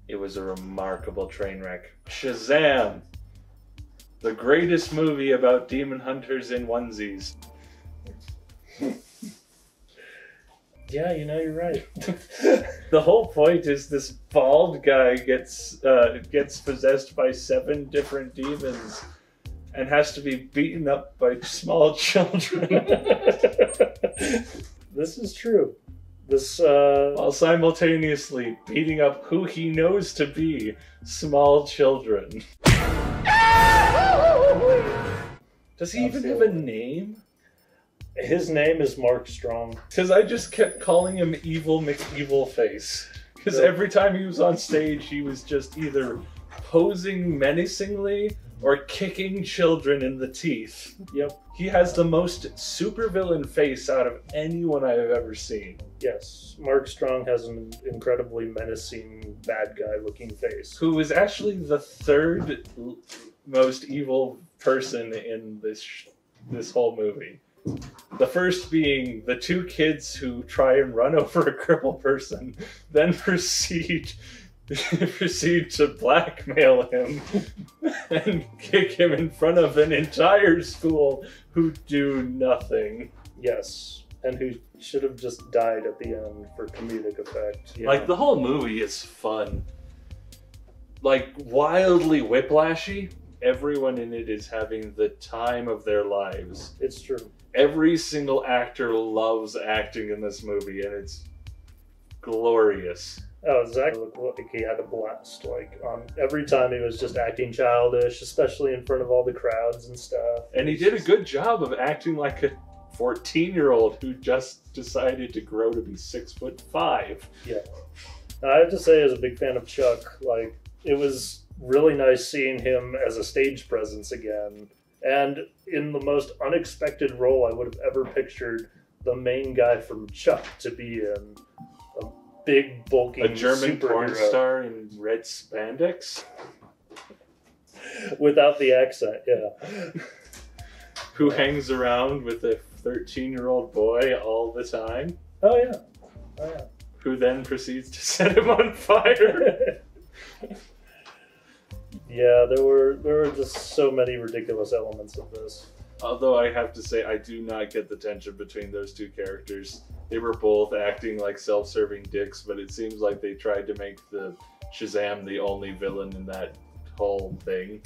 It was a remarkable train wreck. Shazam! The greatest movie about demon hunters in onesies. Yeah, you know, you're right. The whole point is this bald guy gets possessed by 7 different demons and has to be beaten up by small children. This is true. This While simultaneously beating up who he knows to be small children. Does he even have a name? His name is Mark Strong. Because I just kept calling him Evil McEvilface. Because every time he was on stage, he was just either posing menacingly or kicking children in the teeth. Yep. He has the most supervillain face out of anyone I have ever seen. Yes, Mark Strong has an incredibly menacing, bad guy-looking face. Who is actually the 3rd most evil person in this whole movie. The first being the 2 kids who try and run over a crippled person, then proceed to blackmail him and kick him in front of an entire school who do nothing. Yes, and who should have just died at the end for comedic effect. Yeah. Like, the whole movie is fun. Like, wildly whiplashy. Everyone in it is having the time of their lives. It's true. Every single actor loves acting in this movie, and it's glorious. Oh, Zach looked like he had a blast. Like, every time he was just acting childish, especially in front of all the crowds and stuff. And he did a good job of acting like a 14-year-old who just decided to grow to be 6'5". Yeah. And I have to say, as a big fan of Chuck, like, it was really nice seeing him as a stage presence again. And in the most unexpected role I would have ever pictured the main guy from Chuck to be in. A big, bulking A German porn superhero. star in red spandex? Without the accent, yeah. Who hangs around with a 13-year-old boy all the time? Oh, yeah. Oh, yeah. Who then proceeds to set him on fire? Yeah, there were just so many ridiculous elements of this. Although I have to say, I do not get the tension between those 2 characters. They were both acting like self-serving dicks, but it seems like they tried to make the Shazam the only villain in that whole thing.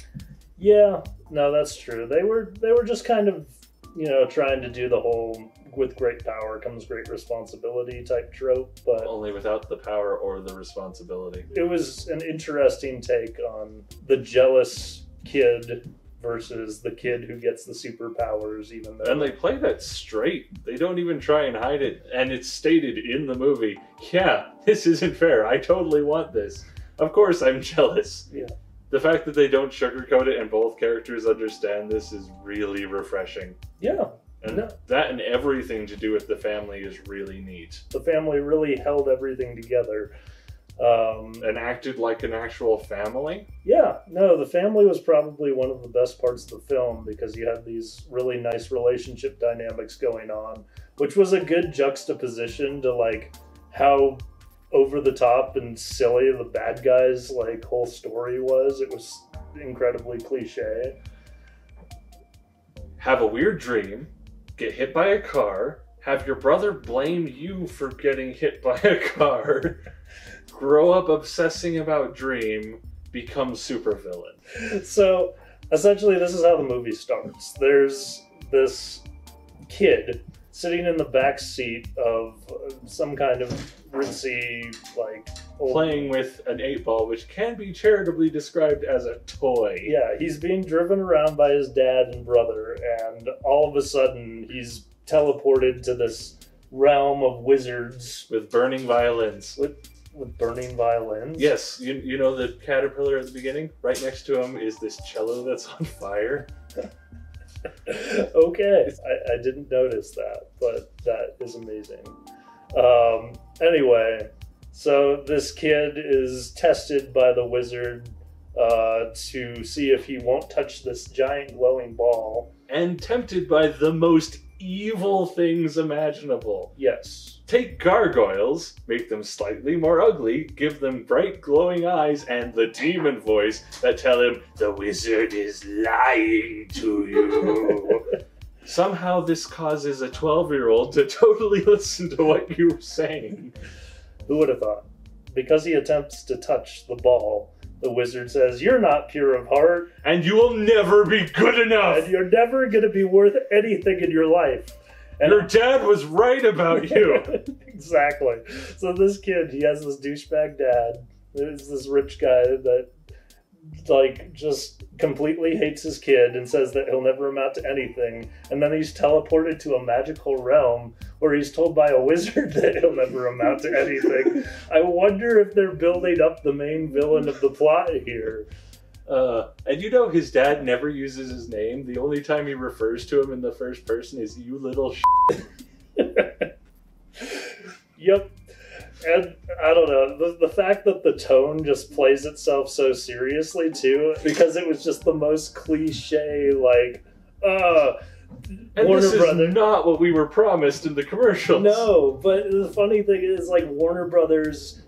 Yeah, no, that's true. They were just kind of, you know, trying to do the whole with great power comes great responsibility type trope, but Only without the power or the responsibility. it was an interesting take on the jealous kid versus the kid who gets the superpowers, even though... And they play that straight. They don't even try and hide it. And it's stated in the movie, yeah, this isn't fair. I totally want this. Of course I'm jealous. Yeah. The fact that they don't sugarcoat it and both characters understand this is really refreshing. Yeah. And No. that and everything to do with the family is really neat. The family really held everything together. And acted like an actual family. Yeah, no, the family was probably one of the best parts of the film because you had these really nice relationship dynamics going on, which was a good juxtaposition to like how over the top and silly the bad guys' like whole story was. It was incredibly cliche. Have a weird dream, get hit by a car, have your brother blame you for getting hit by a car, grow up obsessing about dream, become supervillain. So essentially this is how the movie starts. There's this kid sitting in the back seat of some kind of ritzy, like... old... Playing with an 8-ball, which can be charitably described as a toy. Yeah, he's being driven around by his dad and brother, and all of a sudden he's teleported to this realm of wizards With burning violins. with burning violins. Yes, you know the caterpillar at the beginning? Right next to him is this cello that's on fire. Okay, I didn't notice that, but that is amazing. Anyway, so this kid is tested by the wizard to see if he won't touch this giant glowing ball. And tempted by the most evil things imaginable. Yes. Take gargoyles, make them slightly more ugly, give them bright glowing eyes, and the demon voice that tell him, the wizard is lying to you. Somehow this causes a 12-year-old to totally listen to what you were saying. Who would have thought? Because he attempts to touch the ball, the wizard says, you're not pure of heart. And you will never be good enough. And you're never going to be worth anything in your life. And your dad was right about you. Exactly. So this kid, he has this douchebag dad. There's this rich guy that, like, just completely hates his kid and says that he'll never amount to anything. And then he's teleported to a magical realm where he's told by a wizard that he'll never amount to anything. I wonder if they're building up the main villain of the plot here. And you know his dad never uses his name. The only time he refers to him in the first person is you little Yep. And I don't know, the fact that the tone just plays itself so seriously too, because it was just the most cliche, like, and Warner this is Brothers. not what we were promised in the commercials. No, but the funny thing is, like, Warner Brothers,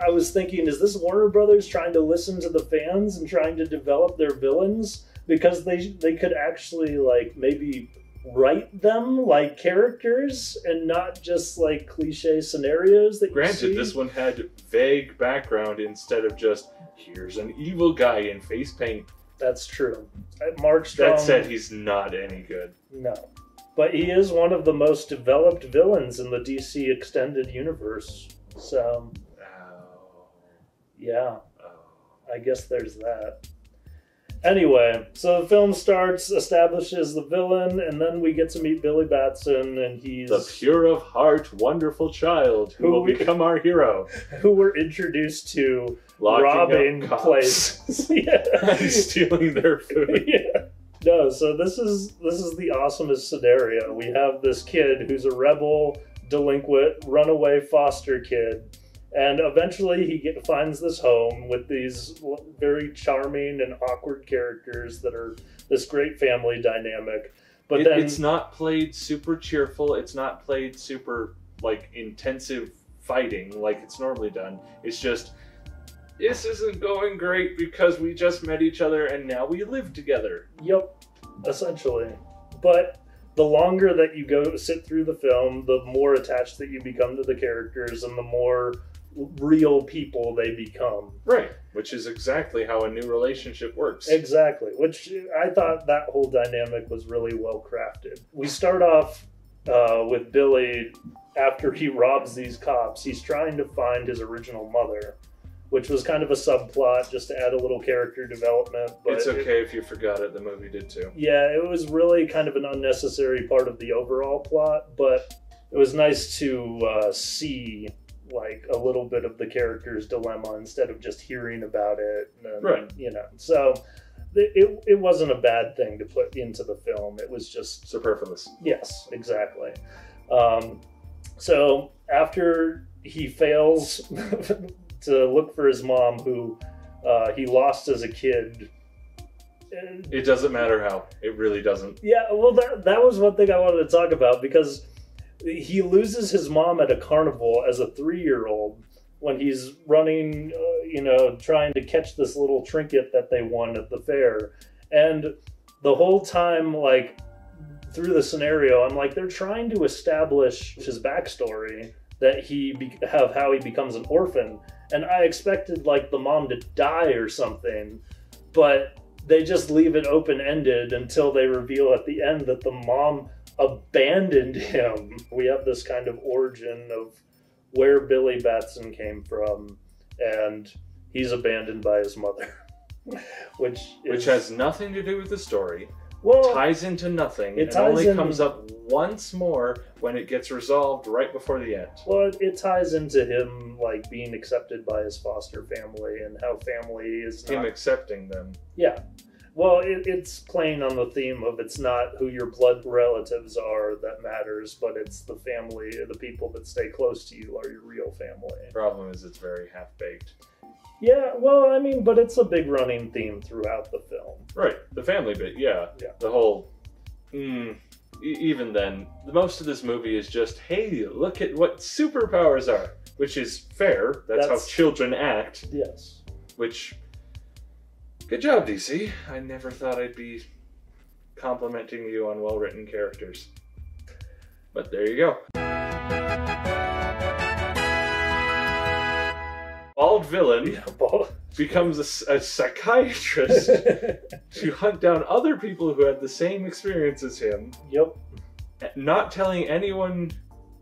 I was thinking, is this Warner Brothers trying to listen to the fans and trying to develop their villains? Because they could actually, like, maybe write them like characters and not just like cliche scenarios that Granted, you see. this one had vague background instead of just, here's an evil guy in face paint. That's true. Mark Strong. That said, he's not any good. No. But he is one of the most developed villains in the DC Extended Universe. So, yeah. I guess there's that. Anyway, so the film starts, establishes the villain, and then we get to meet Billy Batson, and he's... the pure of heart, wonderful child who will become our hero. Who we're introduced to Locking robbing up cops. places. Yeah. And stealing their food. Yeah. No, so this is the awesomest scenario. We have this kid who's a rebel, delinquent, runaway foster kid. And eventually he finds this home with these very charming and awkward characters that are this great family dynamic. But then it's not played super cheerful. It's not played super, like, intensive fighting like it's normally done. It's just, this isn't going great because we just met each other and now we live together. Yep, essentially. But the longer that you go sit through the film, the more attached that you become to the characters and the more real people they become. Right, which is exactly how a new relationship works. Exactly, which I thought that whole dynamic was really well crafted. We start off with Billy, after he robs these cops, he's trying to find his original mother, which was kind of a subplot just to add a little character development. But it's okay if you forgot it, the movie did too. Yeah, it was really kind of an unnecessary part of the overall plot, but it was nice to see like a little bit of the character's dilemma instead of just hearing about it. And, right. You know, so it wasn't a bad thing to put into the film. It was just superfluous. Yes, exactly. So after he fails to look for his mom, who he lost as a kid. It doesn't matter how. It really doesn't. Yeah, well, that was one thing I wanted to talk about, because he loses his mom at a carnival as a 3-year-old when he's running, trying to catch this little trinket that they won at the fair. And the whole time, like, through the scenario, I'm like, they're trying to establish his backstory, that how he becomes an orphan. And I expected, like, the mom to die or something, but they just leave it open-ended until they reveal at the end that the mom abandoned him. We have this kind of origin of where Billy Batson came from, and he's abandoned by his mother. Which has nothing to do with the story. Well, ties into nothing. It only comes up once more when it gets resolved right before the end. Well, it ties into him, like, being accepted by his foster family and how family is not... Him accepting them. Yeah. Well, it's playing on the theme of it's not who your blood relatives are that matters, but it's the family, the people that stay close to you are your real family. The problem is it's very half-baked. Yeah, well, I mean, but it's a big running theme throughout the film. Right, the family bit, yeah. Yeah. The whole, even then, most of this movie is just, hey, look at what superpowers are, which is fair. That's how children act. Yes. Which, good job, DC. I never thought I'd be complimenting you on well-written characters. But there you go. Bald villain becomes a psychiatrist to hunt down other people who had the same experience as him. Yep. Not telling anyone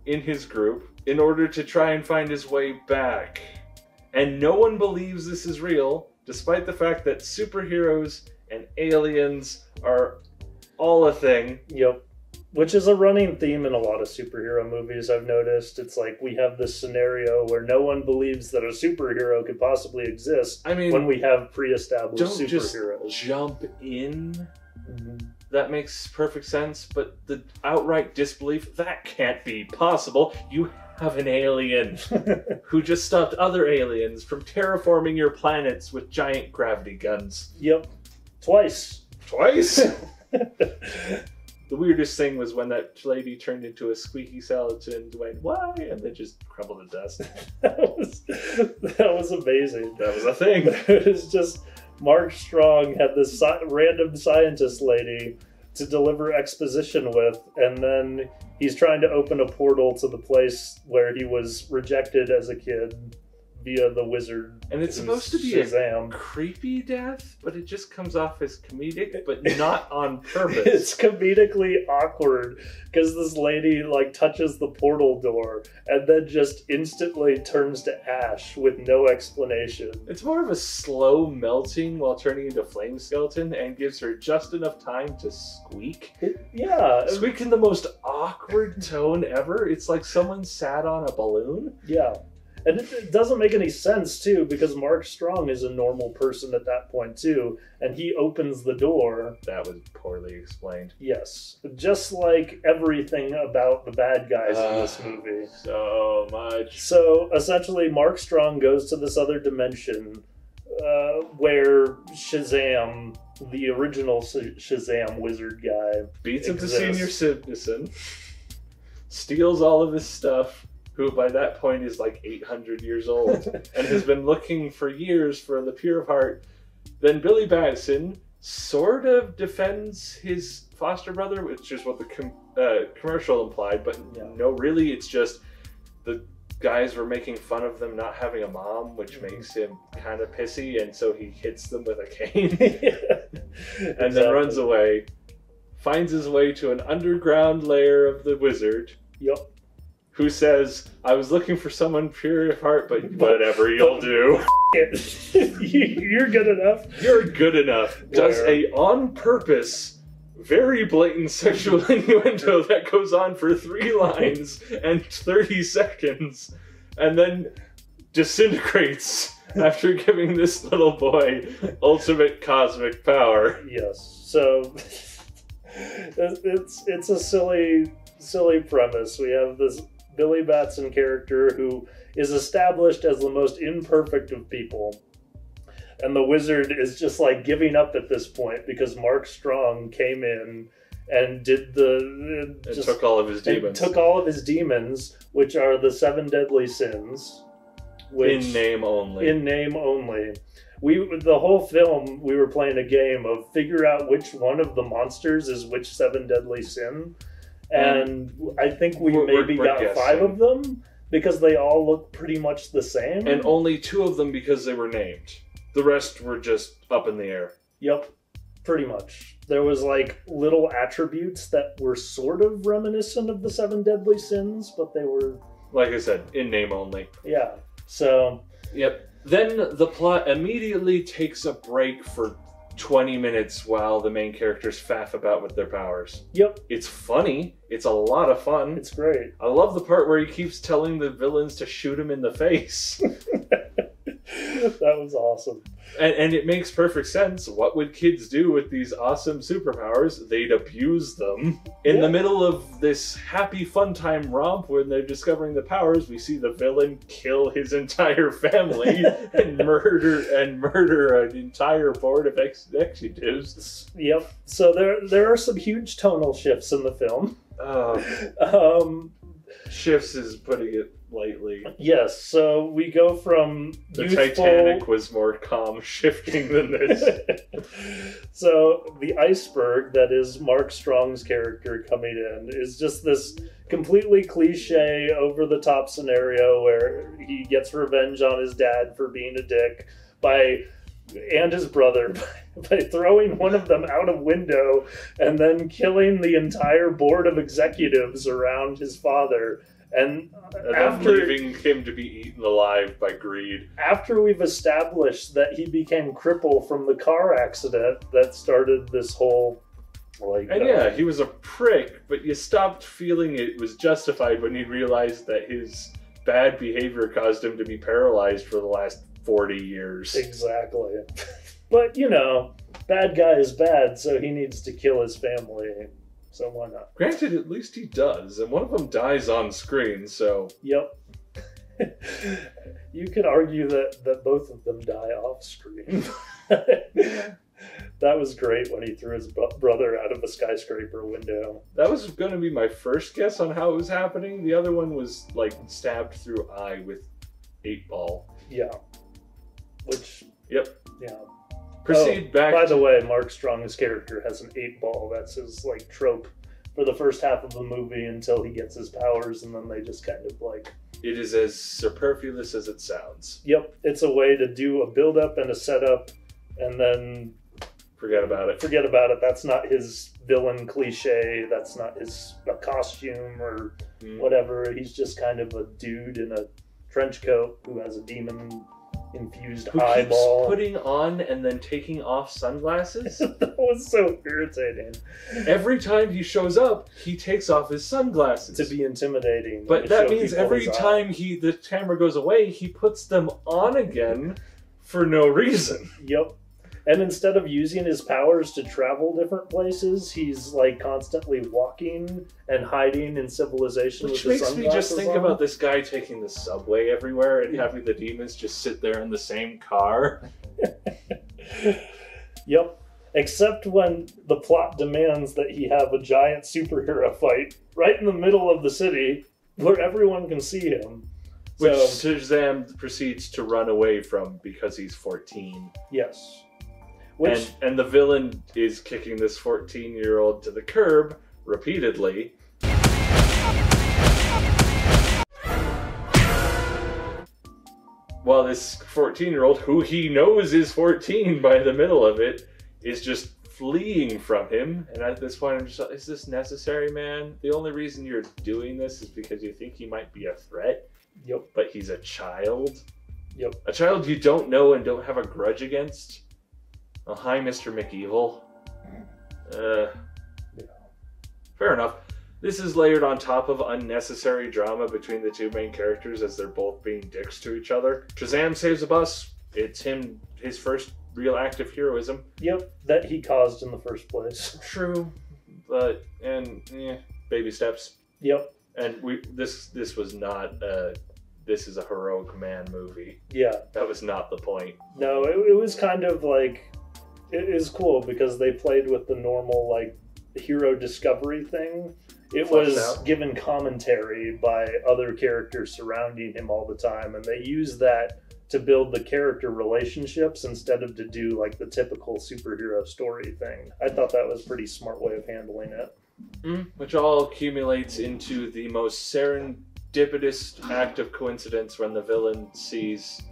in his group in order to try and find his way back. And no one believes this is real, despite the fact that superheroes and aliens are all a thing. Yep. Which is a running theme in a lot of superhero movies, I've noticed. It's like we have this scenario where no one believes that a superhero could possibly exist. I mean, when we have pre-established superheroes. Just jump in. That makes perfect sense, but the outright disbelief, that can't be possible. You have an alien who just stopped other aliens from terraforming your planets with giant gravity guns. Yep. Twice. The weirdest thing was when that lady turned into a squeaky skeleton and went, why? And then just crumbled to dust. That was amazing. That was a thing. It was just, Mark Strong had this random scientist lady to deliver exposition with, and then he's trying to open a portal to the place where he was rejected as a kid via the wizard. And it's supposed to be Shazam. A creepy death, but it just comes off as comedic, but not on purpose. It's comedically awkward because this lady like touches the portal door and then just instantly turns to ash with no explanation. It's more of a slow melting while turning into flame skeleton and gives her just enough time to squeak. Squeak in the most awkward tone ever. It's like someone sat on a balloon. Yeah. And it doesn't make any sense, too, because Mark Strong is a normal person at that point, too, and he opens the door. That was poorly explained. Yes. Just like everything about the bad guys in this movie. So much. So, essentially, Mark Strong goes to this other dimension where Shazam, the original Shazam wizard guy, beats him to senior citizen, steals all of his stuff, who by that point is like 800 years old, and has been looking for years for the Pure of Heart. Then Billy Batson sort of defends his foster brother, which is what the commercial implied, but no, really, it's just the guys were making fun of them not having a mom, which makes him kind of pissy, and so he hits them with a cane, and then runs away, finds his way to an underground lair of the wizard. Yep. Who says, I was looking for someone pure of heart, but whatever, you'll do. You're good enough. You're good enough. Does a on purpose, very blatant sexual innuendo that goes on for 3 lines and 30 seconds, and then disintegrates after giving this little boy ultimate cosmic power. Yes. So it's a silly premise. We have this Billy Batson character who is established as the most imperfect of people. And the wizard is just like giving up at this point because Mark Strong came in and did took all of his demons. Took all of his demons, which are the 7 deadly sins. Which, in name only. In name only. The whole film, we were playing a game of figure out which one of the monsters is which 7 deadly sin. And I think we maybe got guessing. 5 of them because they all look pretty much the same. And only 2 of them because they were named. The rest were just up in the air. Yep, pretty much. There was like little attributes that were sort of reminiscent of the 7 deadly sins, but they were... Like I said, in name only. Yeah, so... Yep. Then the plot immediately takes a break for 20 minutes while the main characters faff about with their powers. Yep. It's funny. It's a lot of fun. It's great. I love the part where he keeps telling the villains to shoot him in the face. That was awesome. And it makes perfect sense. What would kids do with these awesome superpowers? They'd abuse them. In the middle of this happy fun time romp when they're discovering the powers, we see the villain kill his entire family and murder an entire board of executives. Yep. So there are some huge tonal shifts in the film. Shifts is putting it lightly. Yes, so we go from the youthful... Titanic was more calm shifting than this. So the iceberg that is Mark Strong's character coming in is just this completely cliche, over-the-top scenario where he gets revenge on his dad for being a dick and his brother by throwing one of them out a window and then killing the entire board of executives around his father. And after leaving him to be eaten alive by greed. After we've established that he became crippled from the car accident that started this whole he was a prick, but you stopped feeling it was justified when you realized that his bad behavior caused him to be paralyzed for the last 40 years. Exactly. But, bad guy is bad, so he needs to kill his family. So why not? Granted, at least he does, and one of them dies on screen, so... Yep. You could argue that both of them die off screen. That was great when he threw his brother out of a skyscraper window. That was going to be my first guess on how it was happening. The other one was, stabbed through eye with 8-ball. Yeah. Which... Yep. Yeah. Proceed back. By the way, Mark Strong's character has an 8-ball. That's his trope for the first half of the movie until he gets his powers, and then they just kind of It is as superfluous as it sounds. Yep, it's a way to do a build-up and a setup, and then forget about it. Forget about it. That's not his villain cliche. That's not his costume or whatever. He's just kind of a dude in a trench coat who has a demon infused eyeball. Keeps putting on and then taking off sunglasses. That was so irritating. Every time he shows up, he takes off his sunglasses to be intimidating. But that means every time the camera goes away, he puts them on again for no reason. Yep. And instead of using his powers to travel different places, he's constantly walking and hiding in civilization. Which makes me just think about this guy taking the subway everywhere and having the demons just sit there in the same car. Yep. Except when the plot demands that he have a giant superhero fight right in the middle of the city where everyone can see him. Which Shazam proceeds to run away from because he's 14. Yes. And the villain is kicking this 14-year-old to the curb repeatedly. While this 14-year-old, who he knows is 14 by the middle of it, is just fleeing from him. And at this point, I'm just like, is this necessary, man? The only reason you're doing this is because you think he might be a threat. Yep. But he's a child. Yep. A child you don't know and don't have a grudge against. Oh, hi, Mr. McEvil. Fair enough. This is layered on top of unnecessary drama between the two main characters as they're both being dicks to each other. Shazam saves a bus. It's his first real act of heroism. Yep, that he caused in the first place. True, but baby steps. Yep. And this was not this is a heroic man movie. Yeah, that was not the point. No, it was kind of it is cool because they played with the normal hero discovery thing. It was given commentary by other characters surrounding him all the time, and they used that to build the character relationships instead of to do the typical superhero story thing. I thought that was a pretty smart way of handling it. Which all accumulates into the most serendipitous act of coincidence when the villain sees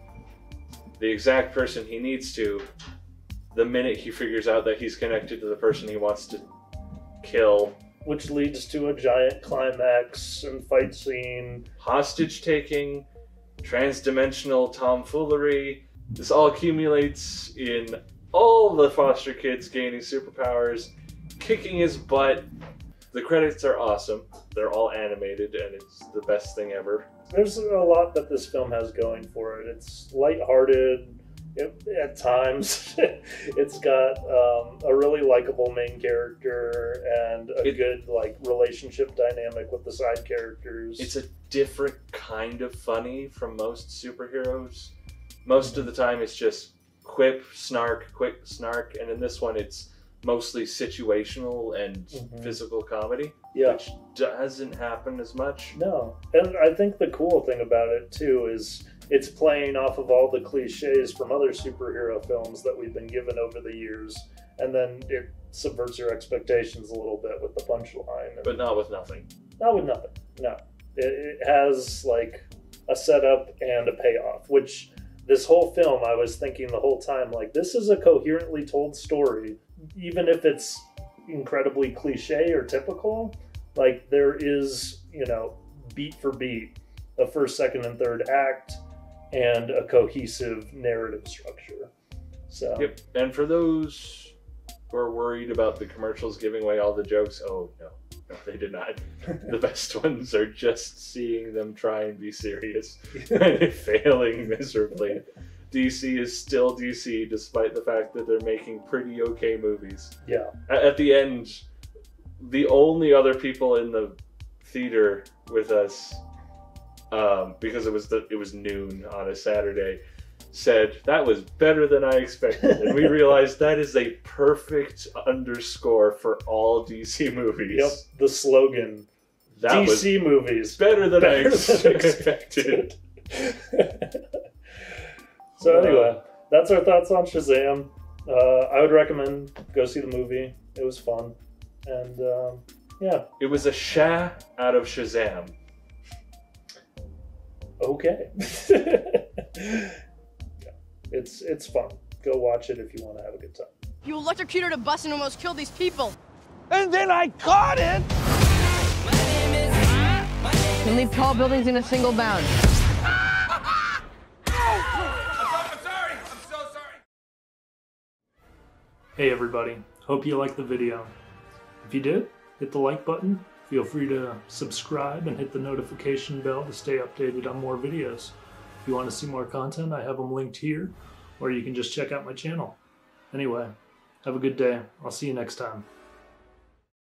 the exact person he needs to the minute he figures out that he's connected to the person he wants to kill. Which leads to a giant climax and fight scene. Hostage taking, trans-dimensional tomfoolery. This all accumulates in all the foster kids gaining superpowers, kicking his butt. The credits are awesome. They're all animated, and it's the best thing ever. There's a lot that this film has going for it. It's lighthearted. At times, it's got a really likable main character and a good like relationship dynamic with the side characters. It's a different kind of funny from most superheroes. Most of the time, it's just quip, snark, quick snark, and in this one, it's mostly situational and physical comedy, which doesn't happen as much. No, and I think the cool thing about it too is it's playing off of all the cliches from other superhero films that we've been given over the years, and then it subverts your expectations a little bit with the punchline. But not with nothing. Not with nothing, no. It has like a setup and a payoff, which this whole film I was thinking the whole time, like, this is a coherently told story, even if it's incredibly cliche or typical. Like, there is, you know, beat for beat, a first, second, and third act, and a cohesive narrative structure. So Yep. And for those who are worried about the commercials giving away all the jokes, oh no, they did not. The best ones are just seeing them try and be serious and failing miserably. DC is still DC despite the fact that they're making pretty okay movies. Yeah. At the end, the only other people in the theater with us, because it was noon on a Saturday, said that was better than I expected, and we realized that is a perfect underscore for all DC movies. Yep, the slogan. That DC movies better than I expected. So anyway, that's our thoughts on Shazam. I would recommend go see the movie. It was fun, and yeah, it was a Sha out of Shazam. Okay. It's fun. Go watch it if you want to have a good time. You electrocuted a bus and almost killed these people. And then I caught it! You leave tall buildings in a single bound. I'm sorry. I'm so sorry. Hey everybody, hope you liked the video. If you did, hit the like button. Feel free to subscribe and hit the notification bell to stay updated on more videos. If you want to see more content, I have them linked here, or you can just check out my channel. Anyway, have a good day. I'll see you next time.